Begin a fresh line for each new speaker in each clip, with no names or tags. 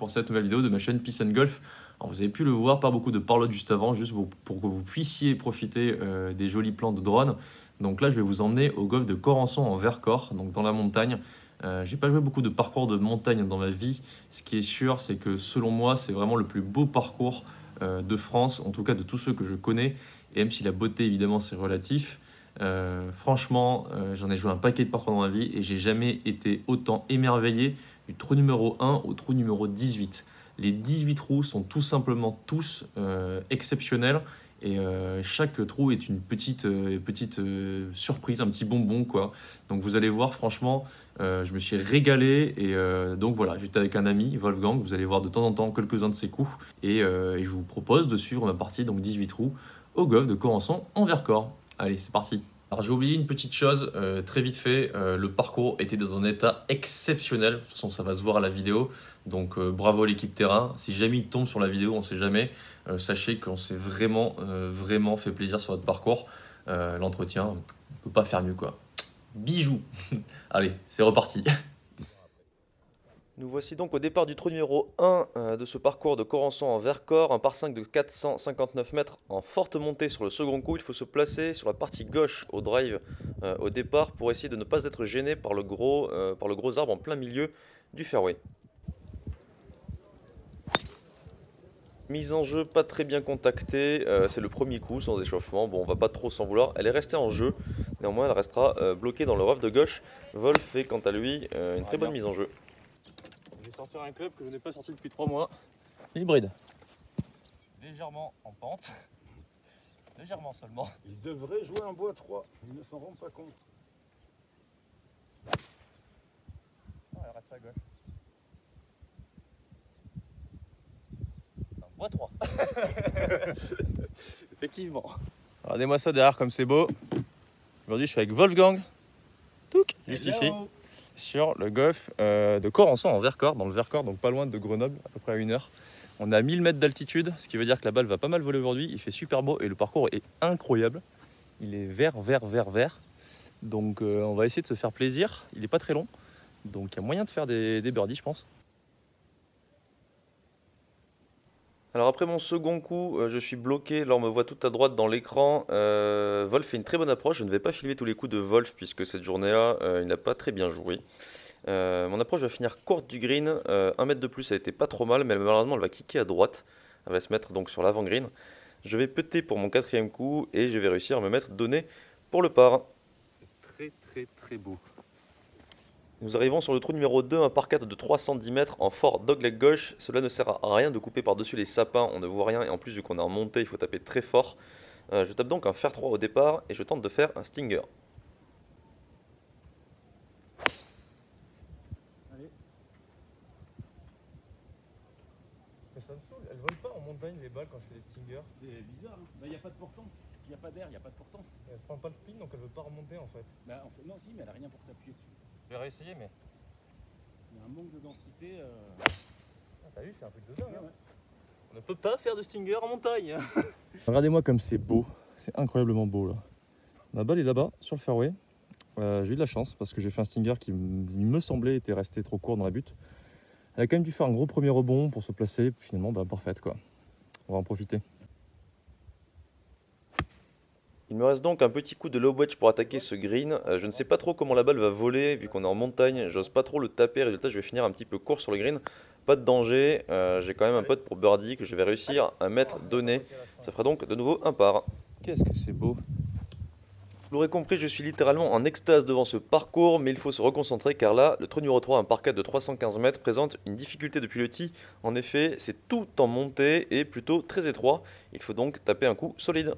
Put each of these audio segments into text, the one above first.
pour cette nouvelle vidéo de ma chaîne Peace and Golf. Alors vous avez pu le voir, pas beaucoup de parlotte juste avant, juste pour que vous puissiez profiter des jolis plans de drone. Donc là je vais vous emmener au golf de Corançon en Vercors, donc dans la montagne. J'ai pas joué beaucoup de parcours de montagne dans ma vie. Ce qui est sûr, c'est que selon moi, c'est vraiment le plus beau parcours de France, en tout cas de tous ceux que je connais. Et même si la beauté, évidemment, c'est relatif, franchement, j'en ai joué un paquet de parcours dans ma vie et j'ai jamais été autant émerveillé du trou numéro 1 au trou numéro 18. Les 18 trous sont tout simplement tous exceptionnels. Et chaque trou est une petite surprise, un petit bonbon quoi. Donc vous allez voir, franchement, je me suis régalé. Et donc voilà, j'étais avec un ami, Wolfgang. Vous allez voir de temps en temps quelques-uns de ses coups. Et je vous propose de suivre ma partie, donc 18 trous, au golf de Corançon en Vercors. Allez, c'est parti. Alors j'ai oublié une petite chose, très vite fait, le parcours était dans un état exceptionnel. De toute façon, ça va se voir à la vidéo. Donc bravo à l'équipe terrain. Si jamais il tombe sur la vidéo, on ne sait jamais. Sachez qu'on s'est vraiment fait plaisir sur votre parcours. L'entretien, on ne peut pas faire mieux quoi. Bijou. Allez, c'est reparti.
Nous voici donc au départ du trou numéro 1 de ce parcours de Corançon en Vercors, un par 5 de 459 mètres en forte montée sur le second coup. Il faut se placer sur la partie gauche au drive au départ pour essayer de ne pas être gêné par le gros arbre en plein milieu du fairway. Mise en jeu pas très bien contactée, c'est le premier coup sans échauffement, bon on va pas trop s'en vouloir, elle est restée en jeu, néanmoins elle restera bloquée dans le rough de gauche. Wolf fait quant à lui une très bonne mise en jeu.
Je vais sortir un club que je n'ai pas sorti depuis 3 mois. Hybride. Légèrement en pente. Légèrement seulement.
Il devrait jouer un bois 3, il ne s'en rend pas compte.
Ah, elle reste à gauche. Un bois 3. Effectivement. Regardez-moi ça derrière comme c'est beau. Aujourd'hui je suis avec Wolfgang. Touc, juste ici. Sur le golf de Corançon en Vercors, dans le Vercors, donc pas loin de Grenoble, à peu près à 1 heure. On est à 1000 mètres d'altitude, ce qui veut dire que la balle va pas mal voler aujourd'hui. Il fait super beau et le parcours est incroyable. Il est vert. Donc on va essayer de se faire plaisir. Il n'est pas très long, donc il y a moyen de faire des birdies, je pense.
Alors après mon second coup, je suis bloqué, là on me voit tout à droite dans l'écran. Wolf fait une très bonne approche, je ne vais pas filmer tous les coups de Wolf puisque cette journée-là, il n'a pas très bien joué. Mon approche va finir courte du green, 1 mètre de plus, ça a été pas trop mal, mais malheureusement elle va kicker à droite. Elle va se mettre donc sur l'avant green. Je vais putter pour mon 4e coup et je vais réussir à me mettre donné pour le par.
C'est très beau.
Nous arrivons sur le trou numéro 2, un par 4 de 310 mètres en fort dogleg gauche. Cela ne sert à rien de couper par-dessus les sapins, on ne voit rien et en plus vu qu'on est en montée, il faut taper très fort. Je tape donc un fer 3 au départ et je tente de faire un stinger.
Allez. Mais ça me saoule, elles volent pas en montagne les balles quand je fais des stingers.
C'est bizarre, hein. Bah, il n'y a pas de portance, il n'y a pas d'air, il n'y a pas de portance.
Elle prend pas le spin donc elle veut pas remonter en fait.
Bah, en fait, non, si, mais elle n'a rien pour s'appuyer dessus.
Je vais réessayer mais...
Il y a un manque de densité.
Ah, t'as vu, c'est un truc de dingue.
Ouais,
Hein.
ouais.
On ne peut pas faire de stinger en montagne. Regardez-moi comme c'est beau, c'est incroyablement beau là. Ma balle est là-bas sur le fairway. J'ai eu de la chance parce que j'ai fait un stinger qui me semblait était resté trop court dans la butte. Elle a quand même dû faire un gros premier rebond pour se placer, finalement bah, parfaite quoi. On va en profiter.
Il me reste donc un petit coup de low wedge pour attaquer ce green. Je ne sais pas trop comment la balle va voler vu qu'on est en montagne. J'ose pas trop le taper. Résultat, je vais finir un petit peu court sur le green. Pas de danger. J'ai quand même un putt pour birdie que je vais réussir à mettre donné. Ça fera donc de nouveau un par.
Qu'est-ce que c'est beau.
Vous l'aurez compris, je suis littéralement en extase devant ce parcours, mais il faut se reconcentrer car là, le trou numéro 3, un par 4 de 315 mètres, présente une difficulté depuis le tee. En effet, c'est tout en montée et plutôt très étroit. Il faut donc taper un coup solide.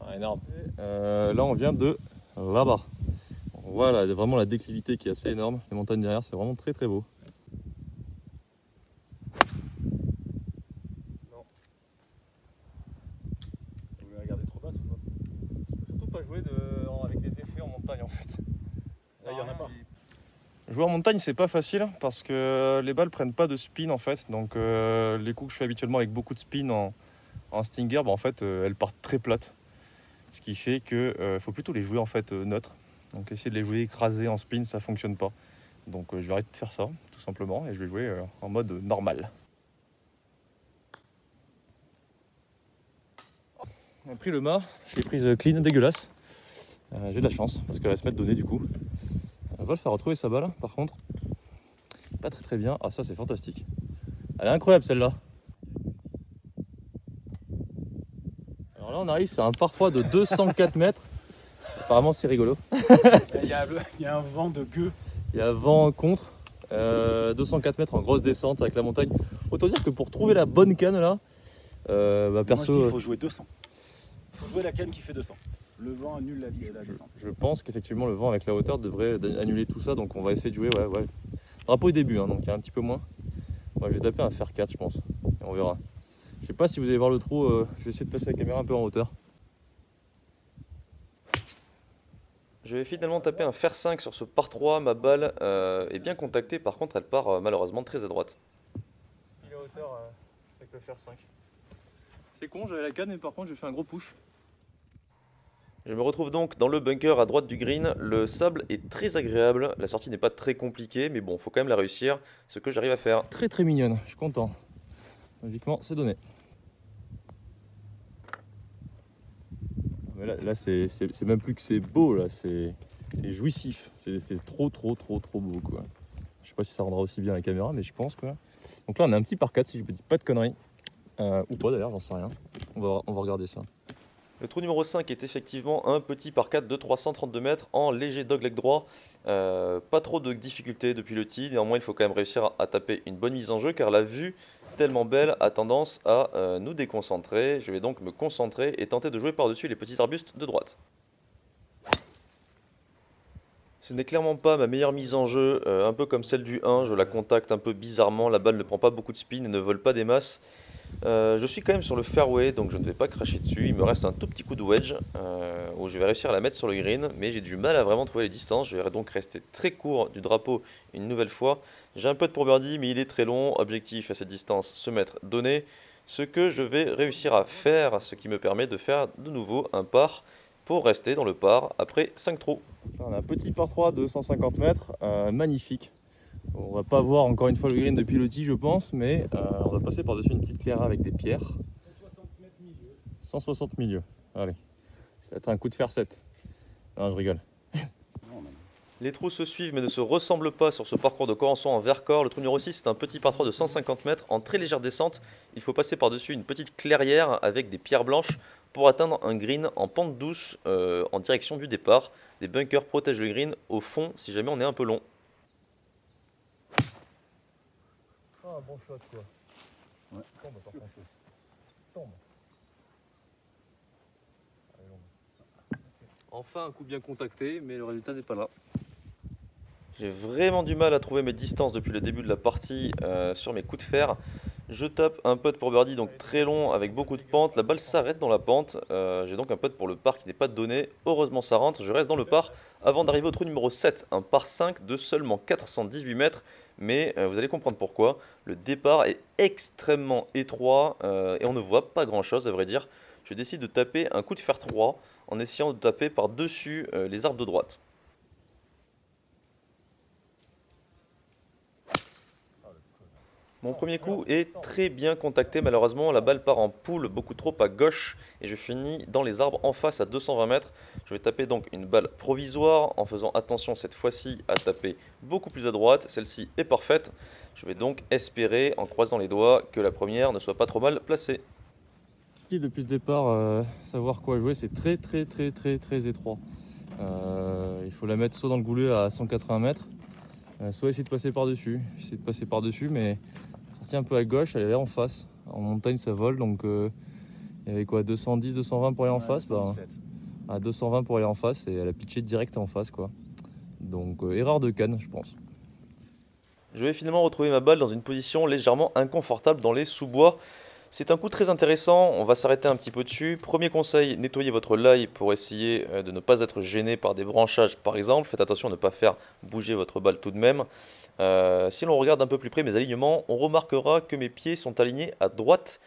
Ah, énorme. Là on vient de là-bas. Voilà, vraiment la déclivité qui est assez énorme. Les montagnes derrière, c'est vraiment très beau. Non.
Vous voulez regarder trop basse ou pas?
Surtout pas jouer avec des effets en montagne en fait.
Là, il n'y en a pas.
Jouer en montagne, c'est pas facile parce que les balles prennent pas de spin en fait. Donc les coups que je fais habituellement avec beaucoup de spin En Stinger, bah, en fait, elles partent très plates. Ce qui fait qu'il faut plutôt les jouer en fait neutres. Donc essayer de les jouer écrasés en spin, ça fonctionne pas. Donc je vais arrêter de faire ça, tout simplement, et je vais jouer en mode normal. J'ai pris le mât, je l'ai prise clean, dégueulasse. J'ai de la chance, parce qu'elle va se mettre donnée du coup. Wolf a retrouvé sa balle, par contre. Pas très bien. Ah ça c'est fantastique. Elle est incroyable celle-là. Alors là on arrive sur un par 3 de 204 mètres. Apparemment c'est rigolo.
Il y a un vent de gueux.
Il y a vent contre. 204 mètres en grosse descente avec la montagne. Autant dire que pour trouver la bonne canne là,
Moi,
perso,
je dis, il faut jouer 200. Il faut jouer la canne qui fait 200. Le vent annule la descente.
je pense qu'effectivement le vent avec la hauteur devrait annuler tout ça. Donc on va essayer de jouer. Ouais. Drapeau est début, hein, donc il y a un petit peu moins. Moi je vais taper un fer 4 je pense. Et on verra. Je sais pas si vous allez voir le trou. Je vais essayer de passer la caméra un peu en hauteur.
Je vais finalement taper un fer 5 sur ce par 3. Ma balle est bien contactée, par contre elle part malheureusement très à droite.
Il est en hauteur avec le fer 5. C'est con, j'avais la canne, mais par contre j'ai fait un gros push.
Je me retrouve donc dans le bunker à droite du green. Le sable est très agréable, la sortie n'est pas très compliquée, mais bon, faut quand même la réussir, ce que j'arrive à faire.
Très mignonne, je suis content. Logiquement, c'est donné. Mais là c'est même plus que c'est beau, là, c'est jouissif. C'est trop beau, quoi. Je sais pas si ça rendra aussi bien la caméra, mais je pense, quoi. Donc là, on a un petit par 4, si je ne dis pas de conneries. Ou pas d'ailleurs, j'en sais rien. On va regarder ça.
Le trou numéro 5 est effectivement un petit par 4 de 332 mètres en léger dogleg droit. Pas trop de difficultés depuis le tee, néanmoins il faut quand même réussir à taper une bonne mise en jeu car la vue tellement belle a tendance à nous déconcentrer. Je vais donc me concentrer et tenter de jouer par-dessus les petits arbustes de droite. Ce n'est clairement pas ma meilleure mise en jeu, un peu comme celle du 1, je la contacte un peu bizarrement, la balle ne prend pas beaucoup de spin et ne vole pas des masses. Je suis quand même sur le fairway, donc je ne vais pas cracher dessus. Il me reste un tout petit coup de wedge où je vais réussir à la mettre sur le green, mais j'ai du mal à vraiment trouver les distances. Je vais donc rester très court du drapeau une nouvelle fois. J'ai un putt pour birdie, mais il est très long. Objectif à cette distance, se mettre donné. Ce que je vais réussir à faire, ce qui me permet de faire de nouveau un par pour rester dans le par après 5 trous.
Là, on a un petit par 3 de 150 mètres, magnifique. On va pas voir encore une fois le green depuis le tee je pense, mais on va passer par-dessus une petite clairière avec des pierres.
160 mètres milieu.
160 milieu, allez. Ça va être un coup de fer 7. Non, je rigole.
Les trous se suivent mais ne se ressemblent pas sur ce parcours de Corançon en Vercors. Le trou numéro 6 c'est un petit par 3 de 150 mètres en très légère descente. Il faut passer par-dessus une petite clairière avec des pierres blanches pour atteindre un green en pente douce en direction du départ. Des bunkers protègent le green au fond si jamais on est un peu long.
Ah, un bon shot quoi.
Ouais.
Tombe par contre. Tombe. Enfin un coup bien contacté, mais le résultat n'est pas là.
J'ai vraiment du mal à trouver mes distances depuis le début de la partie sur mes coups de fer. Je tape un putt pour birdie, donc très long avec beaucoup de pente. La balle s'arrête dans la pente. J'ai donc un putt pour le par qui n'est pas donné. Heureusement ça rentre, je reste dans le par avant d'arriver au trou numéro 7. Un par 5 de seulement 418 mètres. Mais vous allez comprendre pourquoi. Le départ est extrêmement étroit et on ne voit pas grand chose à vrai dire. Je décide de taper un coup de fer 3 en essayant de taper par-dessus les arbres de droite. Mon premier coup est très bien contacté, malheureusement la balle part en poule beaucoup trop à gauche et je finis dans les arbres en face à 220 mètres. Je vais taper donc une balle provisoire en faisant attention cette fois-ci à taper beaucoup plus à droite, celle-ci est parfaite. Je vais donc espérer en croisant les doigts que la première ne soit pas trop mal placée.
Depuis ce départ, savoir quoi jouer, c'est très étroit. Il faut la mettre soit dans le goulet à 180 mètres, soit essayer de passer par-dessus. Essayer de passer par-dessus, mais sortie un peu à gauche, elle est là en face. En montagne, ça vole, donc il y avait quoi, 210, 220 pour aller en face bah, à 220 pour aller en face, et elle a pitché direct en face, quoi. Donc erreur de canne, je pense.
Je vais finalement retrouver ma balle dans une position légèrement inconfortable dans les sous-bois. C'est un coup très intéressant, on va s'arrêter un petit peu dessus. Premier conseil, nettoyez votre lie pour essayer de ne pas être gêné par des branchages par exemple. Faites attention à ne pas faire bouger votre balle tout de même. Si l'on regarde un peu plus près mes alignements, on remarquera que mes pieds sont alignés à droite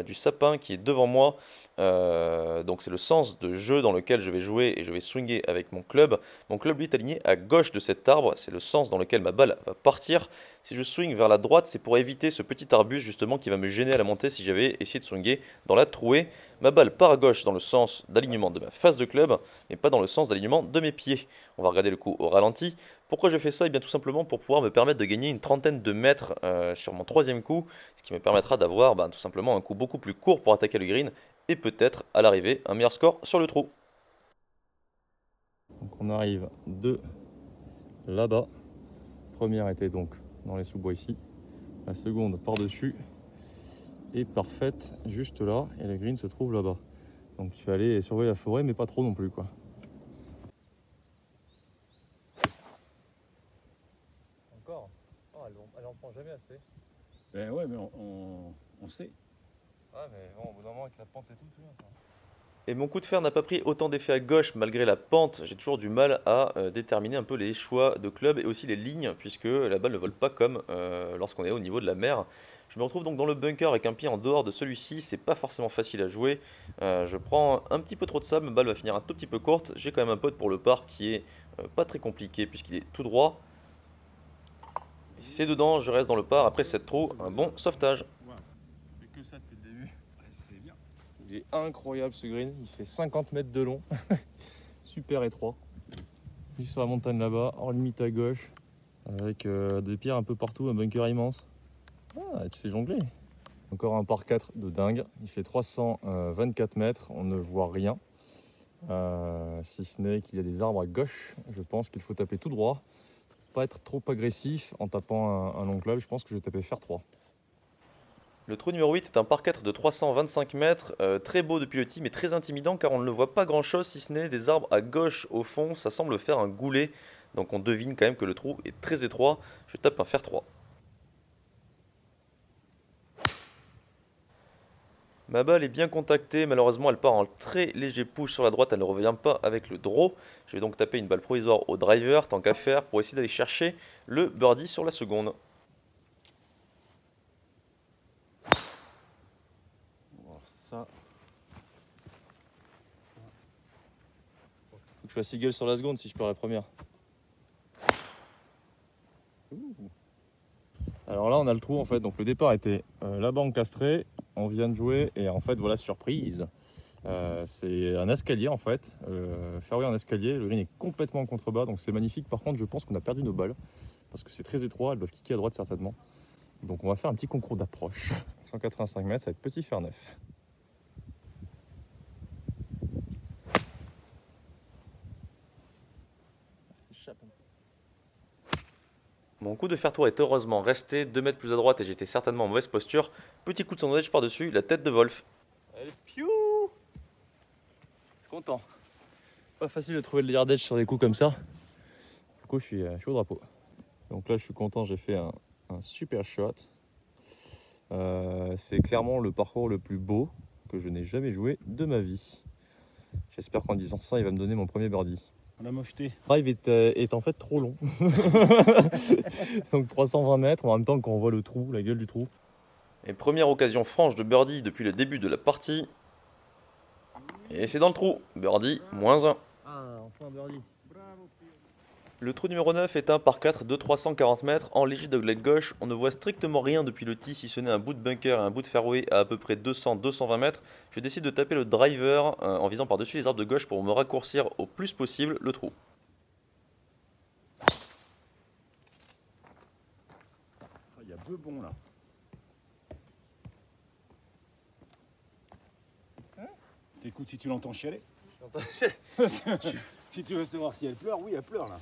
du sapin qui est devant moi. Donc c'est le sens de jeu dans lequel je vais jouer et je vais swinger avec mon club. Mon club lui est aligné à gauche de cet arbre, c'est le sens dans lequel ma balle va partir. Si je swing vers la droite, c'est pour éviter ce petit arbuste justement qui va me gêner à la montée si j'avais essayé de swinger dans la trouée. Ma balle part à gauche dans le sens d'alignement de ma face de club, mais pas dans le sens d'alignement de mes pieds. On va regarder le coup au ralenti. Pourquoi je fais ça? Eh bien tout simplement pour pouvoir me permettre de gagner une trentaine de mètres sur mon troisième coup, ce qui me permettra d'avoir tout simplement un coup beaucoup plus court pour attaquer le green et peut-être à l'arrivée un meilleur score sur le trou.
Donc on arrive de là-bas. Première était donc dans les sous-bois ici. La seconde par-dessus est parfaite juste là et le green se trouve là-bas. Donc il fallait surveiller la forêt mais pas trop non plus quoi. Encore? Oh, elle en prend jamais assez.
Ben ouais, mais on sait.
Ah mais bon, au bout d'un moment avec la pente et tout, c'est bien ça.
Et mon coup de fer n'a pas pris autant d'effet à gauche malgré la pente. J'ai toujours du mal à déterminer un peu les choix de club et aussi les lignes puisque la balle ne vole pas comme lorsqu'on est au niveau de la mer. Je me retrouve donc dans le bunker avec un pied en dehors de celui-ci. C'est pas forcément facile à jouer. Je prends un petit peu trop de sable, ma balle va finir un tout petit peu courte. J'ai quand même un pote pour le par qui est pas très compliqué puisqu'il est tout droit. Et si c'est dedans, je reste dans le par. Après cette trou, un bon sauvetage.
Ouais, je fais que ça depuis le début. C'est bien. Il est incroyable ce green, il fait 50 mètres de long, super étroit. Puis sur la montagne là-bas, en limite à gauche, avec des pierres un peu partout, un bunker immense. Ah, tu sais jongler. Encore un par 4 de dingue, il fait 324 mètres, on ne voit rien. Si ce n'est qu'il y a des arbres à gauche, je pense qu'il faut taper tout droit. Pas être trop agressif en tapant un long club, je pense que je vais taper fer 3.
Le trou numéro 8 est un par 4 de 325 mètres, très beau depuis le tee mais très intimidant car on ne voit pas grand chose si ce n'est des arbres à gauche au fond, ça semble faire un goulet, donc on devine quand même que le trou est très étroit, je tape un fer 3. Ma balle est bien contactée, malheureusement elle part en très léger push sur la droite, elle ne revient pas avec le draw, je vais donc taper une balle provisoire au driver tant qu'à faire pour essayer d'aller chercher le birdie sur la seconde.
Ça. Faut que je fasse eagle sur la seconde si je perds la première. Alors là on a le trou en fait, donc le départ était là-bas encastré, on vient de jouer et en fait voilà surprise. C'est un escalier en fait, fairway en escalier, le green est complètement en contrebas donc c'est magnifique. Par contre je pense qu'on a perdu nos balles parce que c'est très étroit, elles doivent kicker à droite certainement. Donc on va faire un petit concours d'approche. 185 mètres, ça va être petit fer 9.
Mon coup de fer 3 est heureusement resté 2 mètres plus à droite et j'étais certainement en mauvaise posture. Petit coup de sandwich par-dessus, la tête de Wolf.
Allez, piou! Je suis content. Pas facile de trouver le yardage sur des coups comme ça. Du coup, je suis au drapeau. Donc là, je suis content, j'ai fait un super shot. C'est clairement le parcours le plus beau que je n'ai jamais joué de ma vie. J'espère qu'en disant ça, il va me donner mon premier birdie.
On a mocheté.
Le drive est en fait trop long. Donc 320 mètres, en même temps qu'on voit le trou, la gueule du trou.
Et première occasion franche de birdie depuis le début de la partie. Et c'est dans le trou. Birdie, -1.
Ah, enfin un birdie.
Le trou numéro 9 est un par 4 de 340 mètres en léger dogleg gauche. On ne voit strictement rien depuis le tee si ce n'est un bout de bunker et un bout de fairway à peu près 200-220 mètres. Je décide de taper le driver en visant par-dessus les arbres de gauche pour me raccourcir au plus possible le trou.
Il y a deux bons là. T'écoutes si tu l'entends chialer. Si tu veux savoir si elle pleure, oui elle pleure là.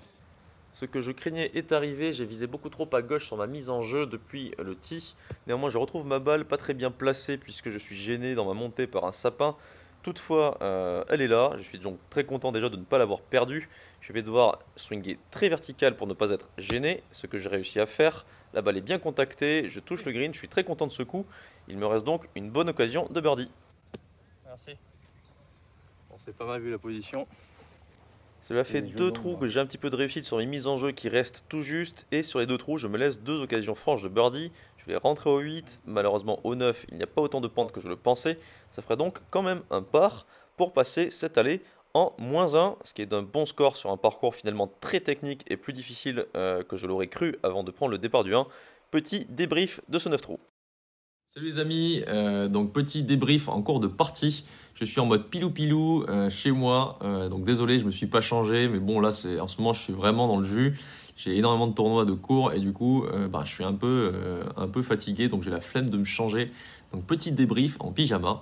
Ce que je craignais est arrivé, j'ai visé beaucoup trop à gauche sur ma mise en jeu depuis le tee. Néanmoins, je retrouve ma balle pas très bien placée puisque je suis gêné dans ma montée par un sapin. Toutefois, elle est là, je suis donc très content déjà de ne pas l'avoir perdue. Je vais devoir swinger très vertical pour ne pas être gêné, ce que j'ai réussi à faire. La balle est bien contactée, je touche le green, je suis très content de ce coup. Il me reste donc une bonne occasion de birdie.
Merci. Bon, c'est pas mal vu la position.
Cela fait 2 trous que j'ai un petit peu de réussite sur mes mises en jeu qui restent tout juste. Et sur les 2 trous, je me laisse 2 occasions franches de birdie. Je vais rentrer au 8. Malheureusement, au 9, il n'y a pas autant de pente que je le pensais. Ça ferait donc quand même un par pour passer cette allée en -1. Ce qui est d'un bon score sur un parcours finalement très technique et plus difficile que je l'aurais cru avant de prendre le départ du 1. Petit débrief de ce 9 trous.
Salut les amis, donc petit débrief en cours de partie. Je suis en mode pilou-pilou chez moi, donc désolé je me suis pas changé, mais bon là en ce moment je suis vraiment dans le jus. J'ai énormément de tournois de cours et du coup je suis un peu fatigué, donc j'ai la flemme de me changer. Donc petit débrief en pyjama.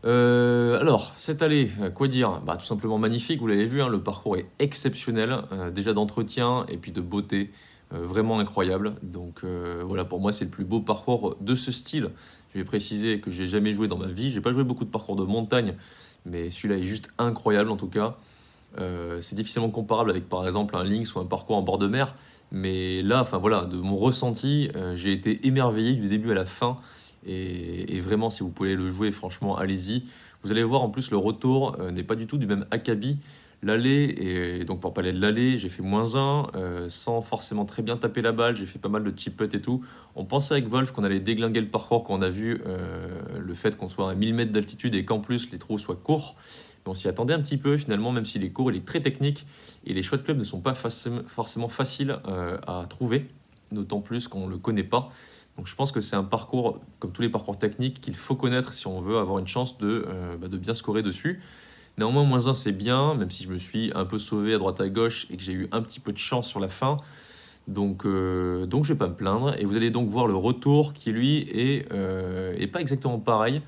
Alors cette allée, quoi dire? Tout simplement magnifique, vous l'avez vu, hein, le parcours est exceptionnel, déjà d'entretien et puis de beauté. Vraiment incroyable. Donc voilà, pour moi c'est le plus beau parcours de ce style. Je vais préciser que j'ai jamais joué dans ma vie. J'ai pas joué beaucoup de parcours de montagne, mais celui-là est juste incroyable en tout cas. C'est difficilement comparable avec par exemple un links ou un parcours en bord de mer. Mais là, enfin voilà, de mon ressenti, j'ai été émerveillé du début à la fin. Et vraiment, si vous pouvez le jouer, franchement, allez-y. Vous allez voir en plus le retour n'est pas du tout du même acabit. L'allée, et donc pour parler de l'allée, j'ai fait -1, sans forcément très bien taper la balle, j'ai fait pas mal de chip putt et tout. On pensait avec Wolf qu'on allait déglinguer le parcours quand on a vu le fait qu'on soit à 1000 mètres d'altitude et qu'en plus les trous soient courts. Mais on s'y attendait un petit peu finalement, même s'il est court, il est très technique et les choix de club ne sont pas forcément faciles à trouver, d'autant plus qu'on ne le connaît pas. Donc je pense que c'est un parcours, comme tous les parcours techniques, qu'il faut connaître si on veut avoir une chance de bien scorer dessus. Néanmoins, -1 c'est bien, même si je me suis un peu sauvé à droite à gauche et que j'ai eu un petit peu de chance sur la fin. Donc je ne vais pas me plaindre. Et vous allez donc voir le retour qui, lui, est pas exactement pareil.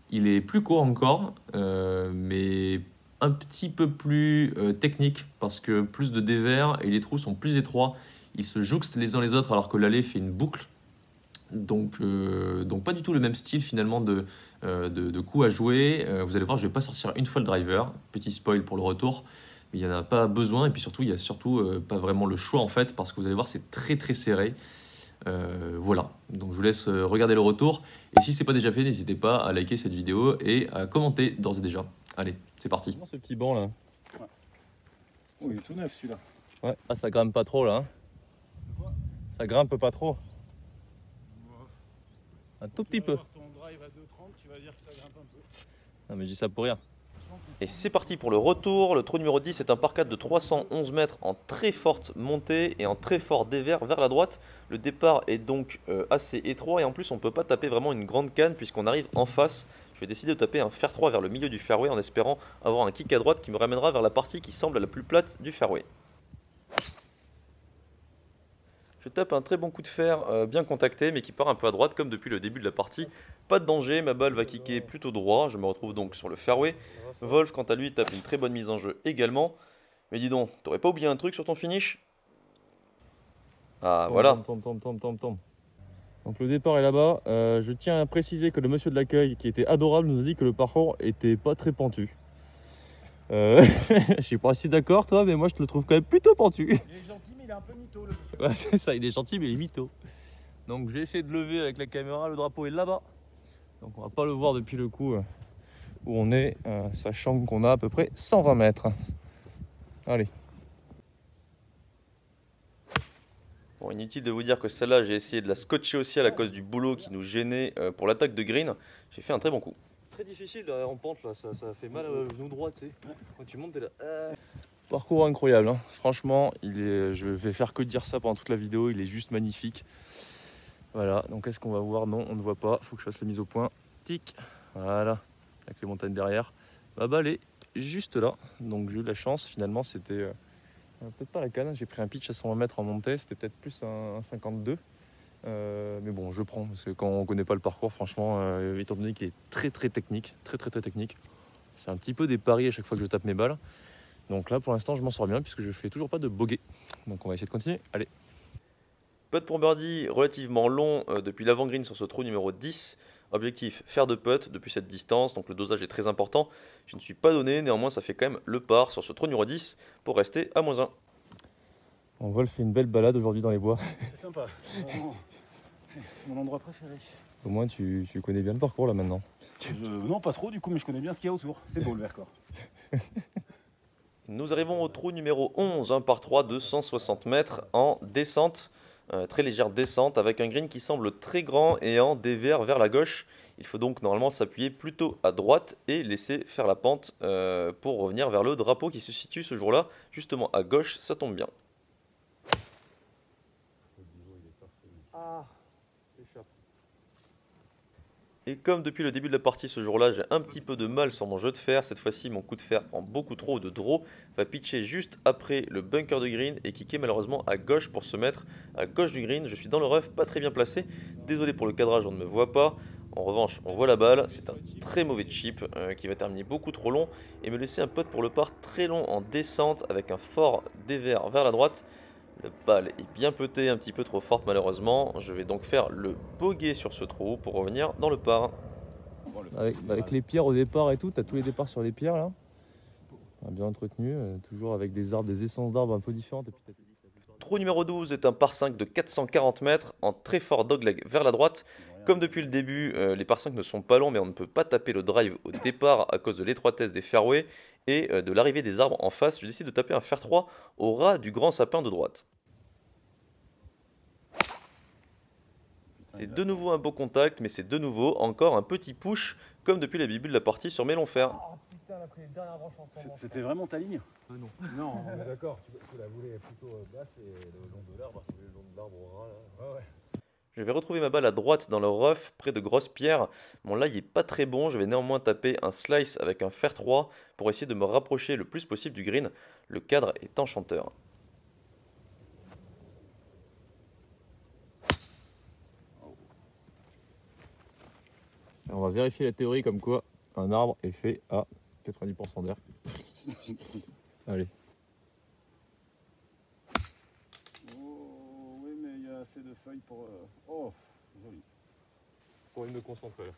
Il est plus court encore, mais un petit peu plus technique parce que plus de dévers et les trous sont plus étroits. Ils se jouxtent les uns les autres alors que l'allée fait une boucle. Donc pas du tout le même style finalement de coups à jouer. Vous allez voir, je ne vais pas sortir une fois le driver. Petit spoil pour le retour. Mais il n'y en a pas besoin. Et puis surtout, il n'y a surtout pas vraiment le choix en fait. Parce que vous allez voir, c'est très très serré. Voilà. Donc je vous laisse regarder le retour. Et si ce n'est pas déjà fait, n'hésitez pas à liker cette vidéo et à commenter d'ores et déjà. Allez, c'est parti.
Comment ce petit banc là?
Ouais. Oh, il est tout neuf celui-là.
Ouais. Ah, ça grimpe pas trop là. Hein. Ça grimpe pas trop. Un tout petit peu.
Ton drive à 2,30, tu vas dire que ça grimpe un peu.
Non mais je dis ça pour rien.
Et c'est parti pour le retour. Le trou numéro 10 est un par 4 de 311 mètres en très forte montée et en très fort dévers vers la droite. Le départ est donc assez étroit et en plus on ne peut pas taper vraiment une grande canne puisqu'on arrive en face. Je vais décider de taper un fer 3 vers le milieu du fairway en espérant avoir un kick à droite qui me ramènera vers la partie qui semble la plus plate du fairway. Je tape un très bon coup de fer bien contacté mais qui part un peu à droite comme depuis le début de la partie. Pas de danger, ma balle va kicker plutôt droit, je me retrouve donc sur le fairway. Wolf quant à lui tape une très bonne mise en jeu également. Mais dis donc, t'aurais pas oublié un truc sur ton finish? Ah voilà.
Tombe. Donc le départ est là-bas. Je tiens à préciser que le monsieur de l'accueil qui était adorable nous a dit que le parcours était pas très pentu. Je suis pas si d'accord toi, mais moi je te le trouve quand même plutôt pentu.
Il est gentil, mais il est un peu mytho le monsieur.
Ouais, c'est ça, il est gentil mais il est mytho. Donc j'ai essayé de lever avec la caméra, le drapeau est là-bas. Donc on va pas le voir depuis le coup où on est, sachant qu'on a à peu près 120 mètres. Allez.
Bon, inutile de vous dire que celle-là, j'ai essayé de la scotcher aussi à cause du boulot qui nous gênait pour l'attaque de green. J'ai fait un très bon coup.
Très difficile en pente là, ça fait mal au genou droit, tu sais. Quand tu montes, t'es là. Parcours incroyable, hein. Franchement, je vais faire que dire ça pendant toute la vidéo, il est juste magnifique. Voilà, donc est-ce qu'on va voir? Non, on ne voit pas, faut que je fasse la mise au point. Tic, voilà, avec les montagnes derrière. Ma balle est juste là, donc j'ai eu de la chance, finalement c'était peut-être pas la canne, j'ai pris un pitch à 120 mètres en montée, c'était peut-être plus un 52. Mais bon, je prends, parce que quand on connaît pas le parcours, franchement, étant donné qu'il est très technique, très technique, c'est un petit peu des paris à chaque fois que je tape mes balles. Donc là, pour l'instant, je m'en sors bien, puisque je fais toujours pas de bogey. Donc on va essayer de continuer, allez.
Putt pour birdie relativement long depuis l'avant-green sur ce trou numéro 10. Objectif, faire de putt depuis cette distance, donc le dosage est très important. Je ne suis pas donné, néanmoins ça fait quand même le par sur ce trou numéro 10 pour rester à -1.
On Wolf fait une belle balade aujourd'hui dans les bois.
C'est sympa. C'est mon endroit préféré.
Au moins tu connais bien le parcours là maintenant.
Non, pas trop du coup, mais je connais bien ce qu'il y a autour. C'est beau le Vercors.
Nous arrivons au trou numéro 11, un par 3 de 160 mètres en descente, très légère descente avec un green qui semble très grand et en dévers vers la gauche. Il faut donc normalement s'appuyer plutôt à droite et laisser faire la pente pour revenir vers le drapeau qui se situe ce jour-là, justement à gauche, ça tombe bien. Et comme depuis le début de la partie ce jour-là, j'ai un petit peu de mal sur mon jeu de fer, cette fois-ci mon coup de fer prend beaucoup trop de draw, va pitcher juste après le bunker de green et kicker malheureusement à gauche pour se mettre à gauche du green. Je suis dans le rough, pas très bien placé, désolé pour le cadrage, on ne me voit pas. En revanche, on voit la balle, c'est un très mauvais chip qui va terminer beaucoup trop long et me laisser un putt pour le par très long en descente avec un fort dévers vers la droite. La balle est bien petée, un petit peu trop forte malheureusement. Je vais donc faire le bogey sur ce trou pour revenir dans le par.
Avec les pierres au départ et tout, tu as tous les départs sur les pierres là. Bien entretenu, toujours avec des arbres, des essences d'arbres un peu différentes. Et puis
Trou numéro 12 est un par 5 de 440 mètres en très fort dogleg vers la droite. Comme depuis le début, les par 5 ne sont pas longs mais on ne peut pas taper le drive au départ à cause de l'étroitesse des fairways et de l'arrivée des arbres en face. Je décide de taper un fer 3 au ras du grand sapin de droite. C'est de nouveau un beau contact, mais c'est de nouveau encore un petit push, comme depuis le début de la partie sur mes longs fers.
C'était vraiment ta ligne?
non.
Non, on est d'accord, tu la voulais plutôt basse et le long de l'arbre. Le long de l'arbre au ras là. Ouais.
Je vais retrouver ma balle à droite dans le rough, près de grosses pierres. Mon lie est pas très bon, je vais néanmoins taper un slice avec un fer 3 pour essayer de me rapprocher le plus possible du green. Le cadre est enchanteur.
On va vérifier la théorie comme quoi un arbre est fait à 90% d'air. Allez.
Oh, oui, mais il y a assez de feuilles pour. Oh, joli.
Pour me concentrer là.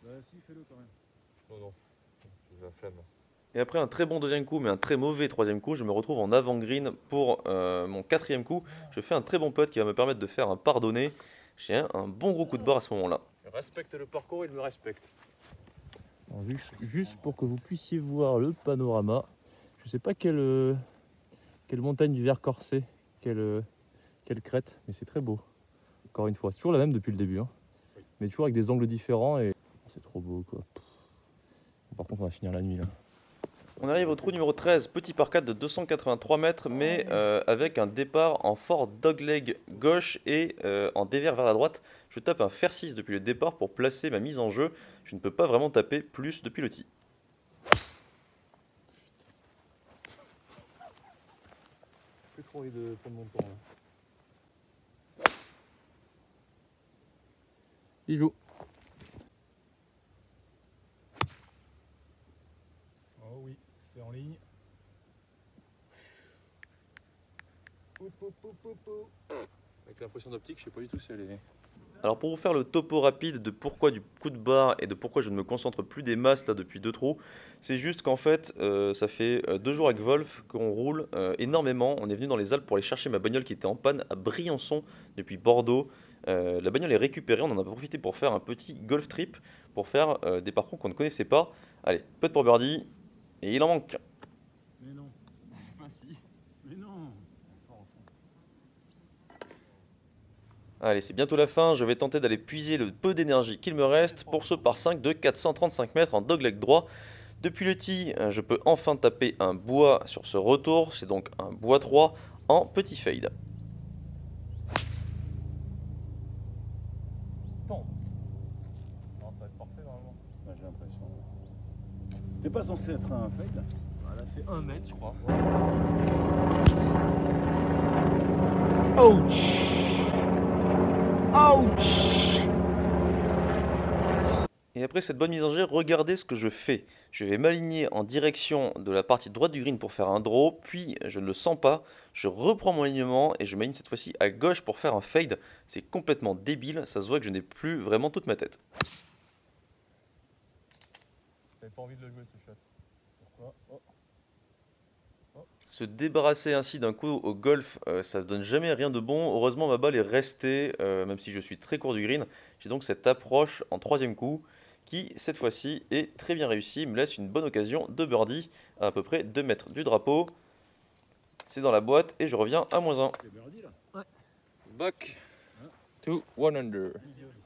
Bah, si, fais-le quand même.
Non, j'ai la flemme.
Et après un très bon deuxième coup, mais un très mauvais troisième coup, je me retrouve en avant-green pour mon quatrième coup. Je fais un très bon putt qui va me permettre de faire un pardonné. J'ai un bon gros coup de barre à ce moment-là.
Il respecte le parcours, il me respecte. Alors, juste pour que vous puissiez voir le panorama, je sais pas quelle montagne du Vercors c'est, quelle crête, mais c'est très beau. Encore une fois, c'est toujours la même depuis le début, hein. Mais toujours avec des angles différents et c'est trop beau quoi. Par contre, on va finir la nuit là.
On arrive au trou numéro 13, petit par 4 de 283 mètres, mais avec un départ en fort dogleg gauche et en dévers vers la droite. Je tape un fer 6 depuis le départ pour placer ma mise en jeu. Je ne peux pas vraiment taper plus depuis le tee.
J'ai trop envie de prendre mon temps là. Il joue.
Oh oui, c'est en ligne.
Avec l'impression d'optique, je sais pas du tout si elle est.
Alors pour vous faire le topo rapide de pourquoi du coup de barre et de pourquoi je ne me concentre plus des masses là depuis 2 trous, c'est juste qu'en fait ça fait 2 jours avec Wolf qu'on roule énormément. On est venu dans les Alpes pour aller chercher ma bagnole qui était en panne à Briançon depuis Bordeaux. La bagnole est récupérée, on en a profité pour faire un petit golf trip, pour faire des parcours qu'on ne connaissait pas. Allez, putt pour birdie, et il en manque qu'un.
Mais non. Ah si. Mais non.
Allez, c'est bientôt la fin, je vais tenter d'aller puiser le peu d'énergie qu'il me reste pour ce par 5 de 435 mètres en dogleg droit. Depuis le tee, je peux enfin taper un bois sur ce retour, c'est donc un bois 3 en petit fade.
Non, ça va être parfait normalement.
Ouais, j'ai l'impression. C'était pas censé être un fade?
Elle a fait 1 mètre, je crois.
Ouch! Ouch! Et après cette bonne mise en jeu, regardez ce que je fais. Je vais m'aligner en direction de la partie droite du green pour faire un draw, puis je ne le sens pas, je reprends mon alignement et je m'aligne cette fois-ci à gauche pour faire un fade. C'est complètement débile, ça se voit que je n'ai plus vraiment toute ma tête.
J'avais pas envie de le jouer ce shot. Pourquoi?
Se débarrasser ainsi d'un coup au golf, ça ne donne jamais rien de bon. Heureusement, ma balle est restée, même si je suis très court du green. J'ai donc cette approche en troisième coup qui cette fois-ci est très bien réussi, me laisse une bonne occasion de birdie à peu près 2 mètres du drapeau. C'est dans la boîte et je reviens à -1. Back to 100.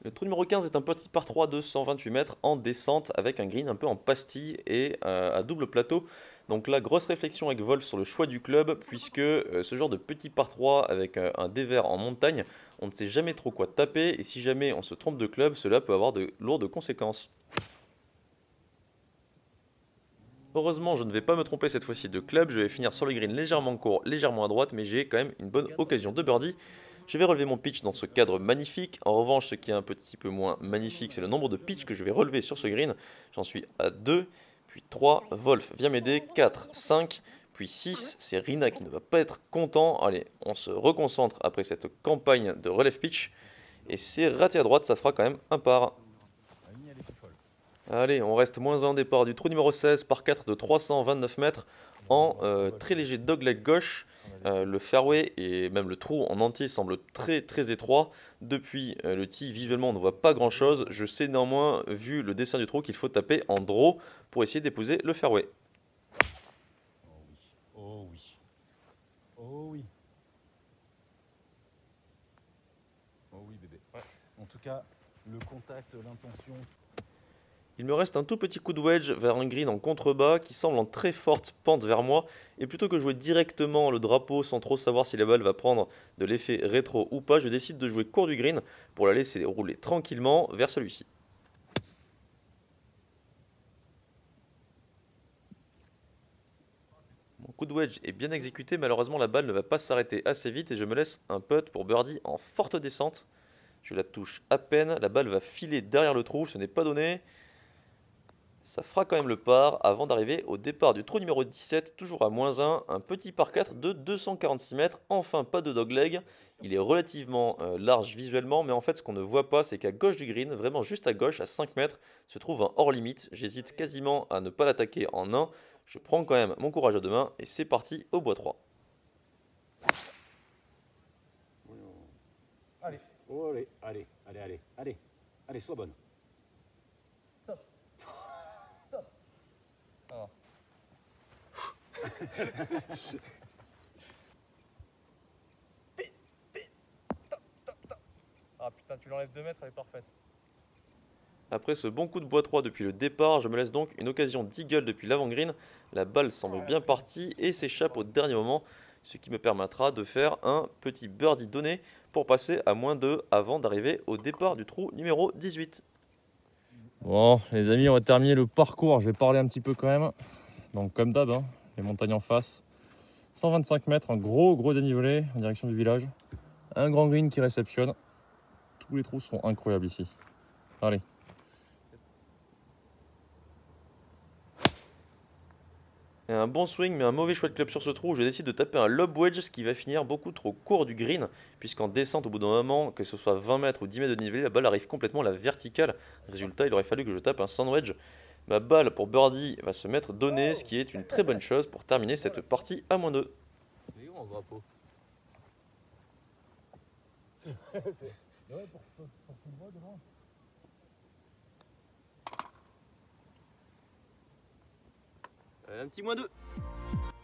Le trou numéro 15 est un petit par 3 de 128 mètres en descente avec un green un peu en pastille et à double plateau. Donc là, grosse réflexion avec Wolf sur le choix du club puisque ce genre de petit par 3 avec un dévers en montagne, on ne sait jamais trop quoi taper et si jamais on se trompe de club, cela peut avoir de lourdes conséquences. Heureusement, je ne vais pas me tromper cette fois-ci de club, je vais finir sur le green légèrement court, légèrement à droite, mais j'ai quand même une bonne occasion de birdie. Je vais relever mon pitch dans ce cadre magnifique. En revanche, ce qui est un petit peu moins magnifique, c'est le nombre de pitchs que je vais relever sur ce green. J'en suis à 2, puis 3, Wolf vient m'aider, 4, 5, puis 6. C'est Rina qui ne va pas être content. Allez, on se reconcentre après cette campagne de relève pitch. Et c'est raté à droite, ça fera quand même un par. Allez, on reste -1 départ du trou numéro 16 par 4 de 329 mètres en très léger dogleg gauche. Le fairway et même le trou en entier semble très étroit. Depuis le tee, visuellement on ne voit pas grand chose. Je sais néanmoins, vu le dessin du trou, qu'il faut taper en draw pour essayer d'épouser le fairway.
Oh oui. Oh oui. Oh oui bébé. Ouais. En tout cas, le contact, l'intention.
Il me reste un tout petit coup de wedge vers un green en contrebas qui semble en très forte pente vers moi. Et plutôt que jouer directement le drapeau sans trop savoir si la balle va prendre de l'effet rétro ou pas, je décide de jouer court du green pour la laisser rouler tranquillement vers celui-ci. Mon coup de wedge est bien exécuté, malheureusement la balle ne va pas s'arrêter assez vite et je me laisse un putt pour birdie en forte descente. Je la touche à peine, la balle va filer derrière le trou, ce n'est pas donné. Ça fera quand même le par avant d'arriver au départ du trou numéro 17, toujours à -1, un petit par 4 de 246 mètres, enfin pas de dogleg. Il est relativement large visuellement, mais en fait ce qu'on ne voit pas, c'est qu'à gauche du green, vraiment juste à gauche, à 5 mètres, se trouve un hors limite. J'hésite quasiment à ne pas l'attaquer en 1. Je prends quand même mon courage à deux mains et c'est parti au bois 3.
Allez, oh, allez, sois bonne.
Ah putain, tu l'enlèves 2 mètres, elle est parfaite.
Après ce bon coup de bois 3 depuis le départ, je me laisse donc une occasion d'eagle depuis l'avant-green. La balle semble bien partie et s'échappe au dernier moment, ce qui me permettra de faire un petit birdie donné pour passer à -2 avant d'arriver au départ du trou numéro 18.
Bon, les amis, on va terminer le parcours. Je vais parler un petit peu quand même. Donc, comme d'hab, hein, les montagnes en face. 125 mètres, un gros dénivelé en direction du village. Un grand green qui réceptionne. Tous les trous sont incroyables ici. Allez.
Et un bon swing mais un mauvais choix de club sur ce trou. Je décide de taper un lob wedge, ce qui va finir beaucoup trop court du green, puisqu'en descente au bout d'un moment, que ce soit 20 mètres ou 10 mètres de dénivelé, la balle arrive complètement à la verticale. Résultat, il aurait fallu que je tape un sand wedge. Ma balle pour birdie va se mettre donnée, ce qui est une très bonne chose pour terminer cette partie à -2.
Il est où mon drapeau?
Ouais, pour tout le mois devant.
Un petit -2.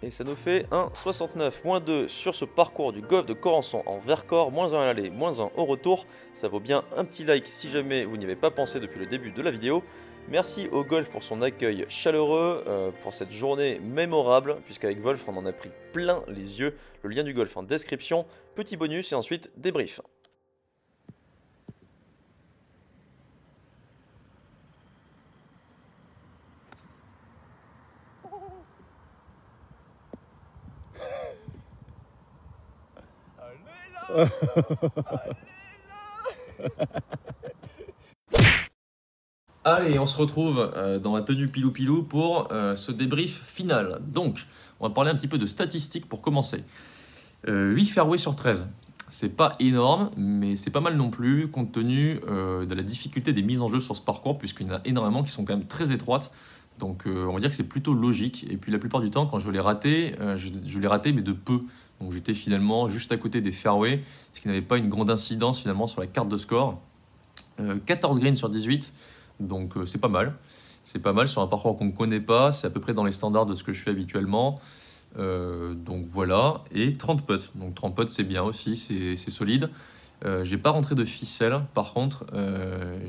Et ça nous fait un 69 -2 sur ce parcours du golf de Corançon en Vercors, -1 à l'aller, -1 au retour. Ça vaut bien un petit like si jamais vous n'y avez pas pensé depuis le début de la vidéo. Merci au golf pour son accueil chaleureux, pour cette journée mémorable, puisqu'avec Wolf on en a pris plein les yeux. Le lien du golf en description, petit bonus et ensuite débrief.
Allez, on se retrouve dans la tenue pilou-pilou pour ce débrief final. Donc, on va parler un petit peu de statistiques pour commencer. 8 fairways sur 13. C'est pas énorme, mais c'est pas mal non plus, compte tenu de la difficulté des mises en jeu sur ce parcours, puisqu'il y en a énormément qui sont quand même très étroites. Donc, on va dire que c'est plutôt logique. Et puis, la plupart du temps, quand je l'ai raté, je l'ai raté, mais de peu. Donc, j'étais finalement juste à côté des fairways, ce qui n'avait pas une grande incidence finalement sur la carte de score. 14 greens sur 18. Donc c'est pas mal. C'est pas mal sur un parcours qu'on ne connaît pas. C'est à peu près dans les standards de ce que je fais habituellement. Donc voilà. Et 30 putts. Donc 30 putts, c'est bien aussi, c'est solide. J'ai pas rentré de ficelle. Par contre,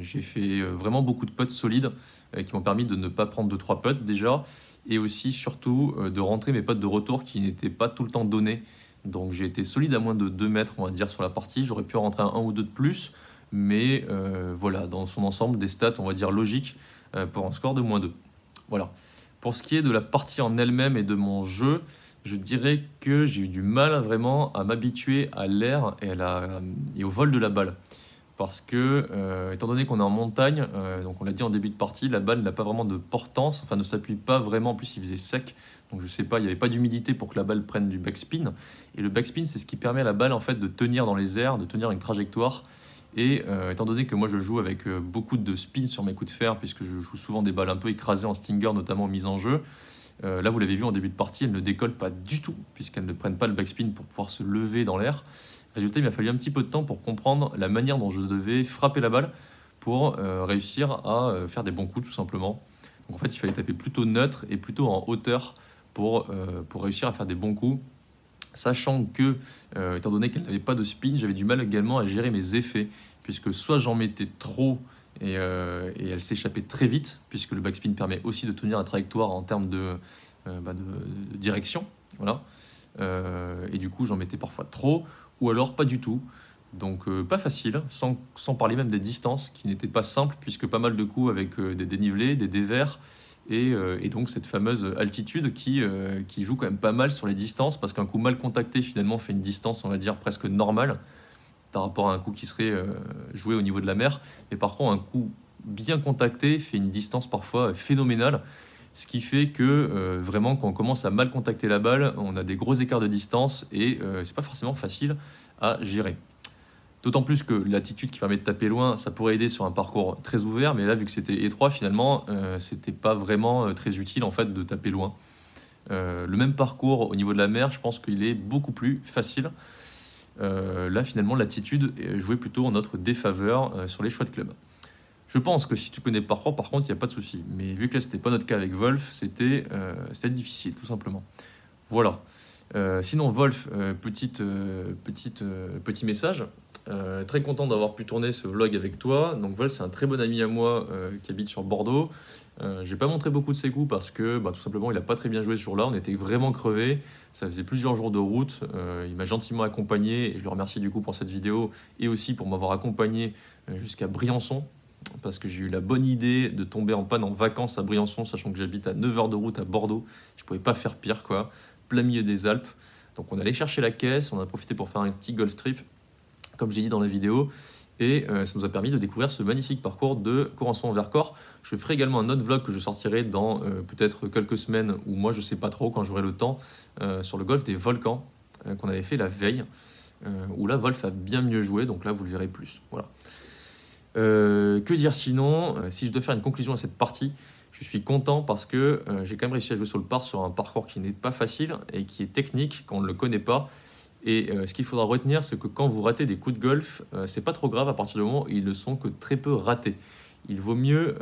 j'ai fait vraiment beaucoup de putts solides qui m'ont permis de ne pas prendre 2-3 putts déjà. Et aussi, surtout, de rentrer mes putts de retour qui n'étaient pas tout le temps donnés. Donc j'ai été solide à moins de 2 mètres, on va dire, sur la partie. J'aurais pu en rentrer un ou deux de plus. Mais voilà, dans son ensemble, des stats, on va dire, logiques pour un score de -2. Voilà. Pour ce qui est de la partie en elle-même et de mon jeu, je dirais que j'ai eu du mal vraiment à m'habituer à l'air et au vol de la balle. Parce que, étant donné qu'on est en montagne, donc on l'a dit en début de partie, la balle n'a pas vraiment de portance, enfin ne s'appuie pas vraiment, en plus il faisait sec, donc je sais pas, il n'y avait pas d'humidité pour que la balle prenne du backspin. Et le backspin, c'est ce qui permet à la balle en fait de tenir dans les airs, de tenir une trajectoire. Et étant donné que moi je joue avec beaucoup de spin sur mes coups de fer, puisque je joue souvent des balles un peu écrasées en stinger, notamment en mise en jeu, là vous l'avez vu en début de partie, elles ne décollent pas du tout, puisqu'elles ne prennent pas le backspin pour pouvoir se lever dans l'air. Résultat, il m'a fallu un petit peu de temps pour comprendre la manière dont je devais frapper la balle pour réussir à faire des bons coups tout simplement. Donc en fait, il fallait taper plutôt neutre et plutôt en hauteur pour réussir à faire des bons coups. Sachant que, étant donné qu'elle n'avait pas de spin, j'avais du mal également à gérer mes effets, puisque soit j'en mettais trop et elle s'échappait très vite, puisque le backspin permet aussi de tenir la trajectoire en termes de direction. Voilà. Et du coup, j'en mettais parfois trop, ou alors pas du tout. Donc pas facile, sans parler même des distances, qui n'étaient pas simples, puisque pas mal de coups avec des dénivelés, des dévers, et donc cette fameuse altitude qui joue quand même pas mal sur les distances, parce qu'un coup mal contacté finalement fait une distance, on va dire, presque normale, par rapport à un coup qui serait joué au niveau de la mer. Mais par contre, un coup bien contacté fait une distance parfois phénoménale, ce qui fait que vraiment quand on commence à mal contacter la balle, on a des gros écarts de distance et c'est pas forcément facile à gérer. D'autant plus que l'attitude qui permet de taper loin, ça pourrait aider sur un parcours très ouvert, mais là vu que c'était étroit finalement, c'était pas vraiment très utile en fait de taper loin. Le même parcours au niveau de la mer, je pense qu'il est beaucoup plus facile. Là finalement l'attitude jouait plutôt en notre défaveur sur les choix de club. Je pense que si tu connais le parcours, par contre, il n'y a pas de souci. Mais vu que là, ce n'était pas notre cas avec Wolf, c'était difficile, tout simplement. Voilà. Sinon, Wolf, petit message. Très content d'avoir pu tourner ce vlog avec toi. Donc Wolf, c'est un très bon ami à moi qui habite sur Bordeaux. Je n'ai pas montré beaucoup de ses coups parce que tout simplement, il n'a pas très bien joué ce jour-là. On était vraiment crevés. Ça faisait plusieurs jours de route. Il m'a gentiment accompagné et je le remercie du coup pour cette vidéo et aussi pour m'avoir accompagné jusqu'à Briançon. Parce que j'ai eu la bonne idée de tomber en panne en vacances à Briançon, sachant que j'habite à 9 heures de route à Bordeaux. Je ne pouvais pas faire pire, quoi. Plein milieu des Alpes. Donc on allait chercher la caisse, on a profité pour faire un petit golf trip, comme j'ai dit dans la vidéo. Et ça nous a permis de découvrir ce magnifique parcours de Corançon-Vercors. Je ferai également un autre vlog que je sortirai dans peut-être quelques semaines, ou moi je ne sais pas trop quand j'aurai le temps, sur le golf des volcans qu'on avait fait la veille, où là Wolf a bien mieux joué, donc là vous le verrez plus. Voilà. Que dire sinon, si je dois faire une conclusion à cette partie, je suis content parce que j'ai quand même réussi à jouer sur le par sur un parcours qui n'est pas facile et qui est technique quand on ne le connaît pas. Et ce qu'il faudra retenir, c'est que quand vous ratez des coups de golf, c'est pas trop grave à partir du moment où ils ne sont que très peu ratés. Il vaut mieux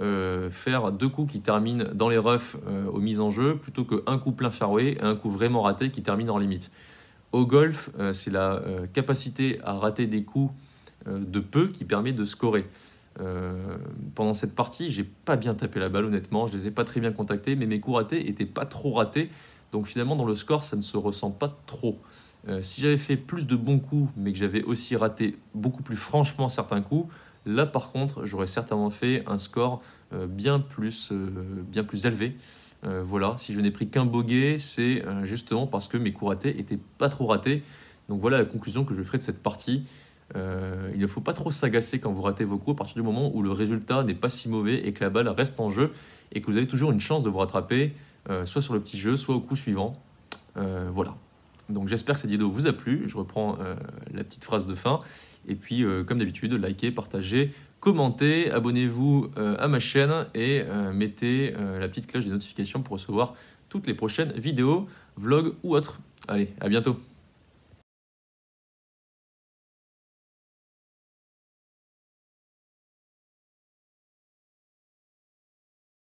faire 2 coups qui terminent dans les roughs aux mises en jeu plutôt qu'un coup plein fairway et un coup vraiment raté qui termine en limite. Au golf, c'est la capacité à rater des coups de peu qui permet de scorer. Pendant cette partie, j'ai pas bien tapé la balle honnêtement, je les ai pas très bien contactés, mais mes coups ratés étaient pas trop ratés, donc finalement dans le score ça ne se ressent pas trop. Si j'avais fait plus de bons coups, mais que j'avais aussi raté beaucoup plus franchement certains coups, là par contre j'aurais certainement fait un score bien plus élevé. Voilà, si je n'ai pris qu'un bogey, c'est justement parce que mes coups ratés étaient pas trop ratés. Donc voilà la conclusion que je ferai de cette partie. Il ne faut pas trop s'agacer quand vous ratez vos coups à partir du moment où le résultat n'est pas si mauvais et que la balle reste en jeu et que vous avez toujours une chance de vous rattraper soit sur le petit jeu, soit au coup suivant. Voilà. Donc j'espère que cette vidéo vous a plu. Je reprends la petite phrase de fin. Et puis comme d'habitude, likez, partagez, commentez, abonnez-vous à ma chaîne et mettez la petite cloche des notifications pour recevoir toutes les prochaines vidéos, vlogs ou autres. Allez, à bientôt.